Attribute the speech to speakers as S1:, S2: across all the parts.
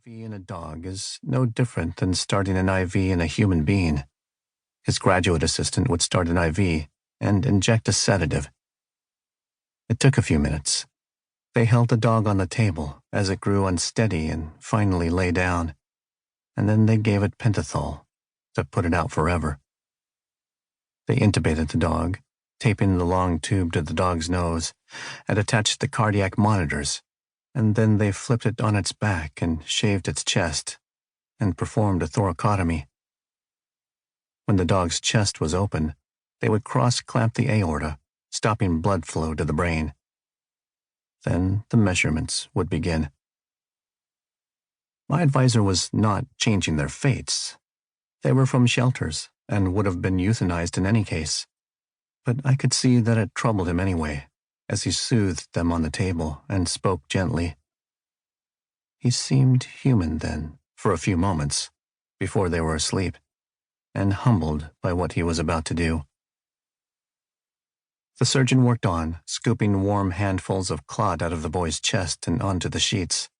S1: IV in a dog is no different than starting an IV in a human being. His graduate assistant would start an IV and inject a sedative. It took a few minutes. They held the dog on the table as it grew unsteady and finally lay down, and then they gave it pentothal to put it out forever. They intubated the dog, taping the long tube to the dog's nose, and attached the cardiac monitors, and then they flipped it on its back and shaved its chest and performed a thoracotomy. When the dog's chest was open, they would cross-clamp the aorta, stopping blood flow to the brain. Then the measurements would begin. My advisor was not changing their fates. They were from shelters and would have been euthanized in any case. But I could see that it troubled him anyway, as he soothed them on the table and spoke gently. He seemed human then, for a few moments, before they were asleep, and humbled by what he was about to do. The surgeon worked on, scooping warm handfuls of clot out of the boy's chest and onto the sheets.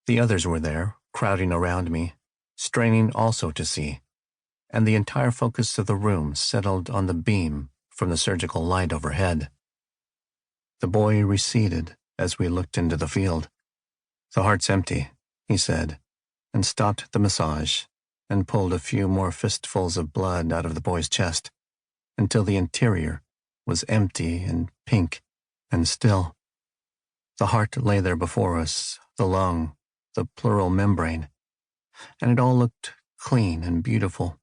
S1: The others were there, crowding around me, straining also to see, and the entire focus of the room settled on the beam from the surgical light overhead. The boy receded as we looked into the field. "The heart's empty," he said, and stopped the massage and pulled a few more fistfuls of blood out of the boy's chest until the interior was empty and pink and still. The heart lay there before us, the lung, the pleural membrane, and it all looked clean and beautiful.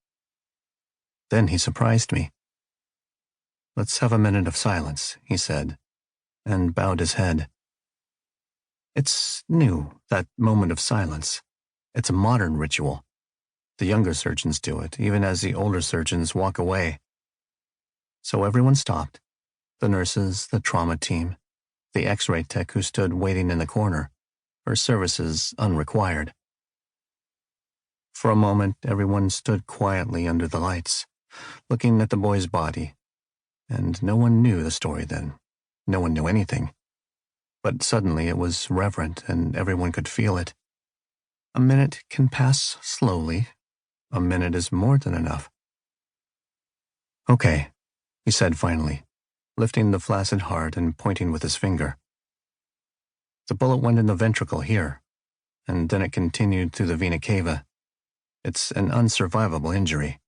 S1: Then he surprised me. "Let's have a minute of silence," he said, and bowed his head. It's new, that moment of silence. It's a modern ritual. The younger surgeons do it, even as the older surgeons walk away. So everyone stopped. The nurses, the trauma team, the X-ray tech who stood waiting in the corner, her services unrequired. For a moment, everyone stood quietly under the lights, looking at the boy's body, and no one knew the story then. No one knew anything. But suddenly it was reverent, and everyone could feel it. A minute can pass slowly. A minute is more than enough. "Okay," he said finally, lifting the flaccid heart and pointing with his finger. "The bullet went in the ventricle here, and then it continued through the vena cava. It's an unsurvivable injury."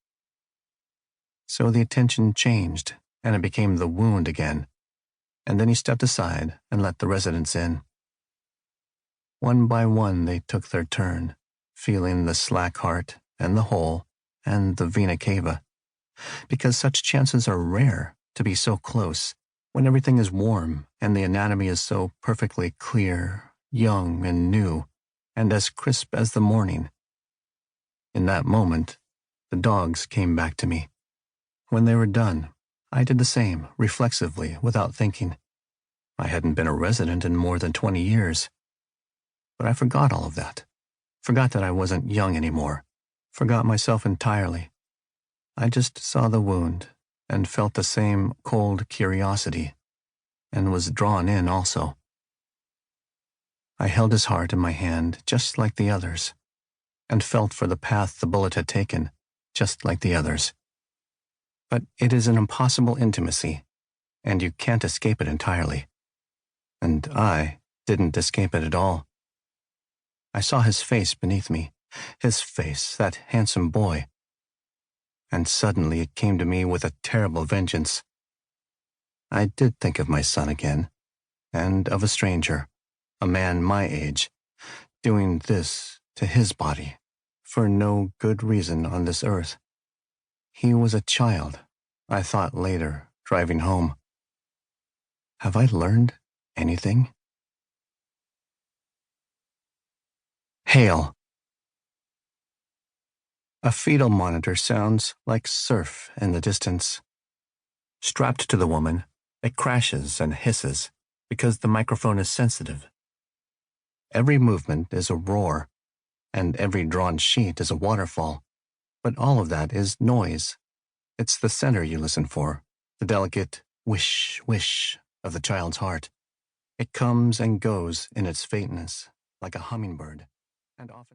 S1: So the attention changed, and it became the wound again, and then he stepped aside and let the residents in. One by one they took their turn, feeling the slack heart and the hole and the vena cava, because such chances are rare to be so close when everything is warm and the anatomy is so perfectly clear, young and new, and as crisp as the morning. In that moment, the dogs came back to me. When they were done, I did the same, reflexively, without thinking. I hadn't been a resident in more than 20 years. But I forgot all of that. Forgot that I wasn't young anymore. Forgot myself entirely. I just saw the wound and felt the same cold curiosity, and was drawn in also. I held his heart in my hand just like the others, and felt for the path the bullet had taken, just like the others. But it is an impossible intimacy, and you can't escape it entirely. And I didn't escape it at all. I saw his face beneath me, his face, that handsome boy. And suddenly it came to me with a terrible vengeance. I did think of my son again, and of a stranger, a man my age, doing this to his body, for no good reason on this earth. He was a child, I thought later, driving home. Have I learned anything? Hail. A fetal monitor sounds like surf in the distance. Strapped to the woman, it crashes and hisses because the microphone is sensitive. Every movement is a roar, and every drawn sheet is a waterfall. But all of that is noise. It's the center you listen for, the delicate wish, wish of the child's heart. It comes and goes in its faintness, like a hummingbird, and often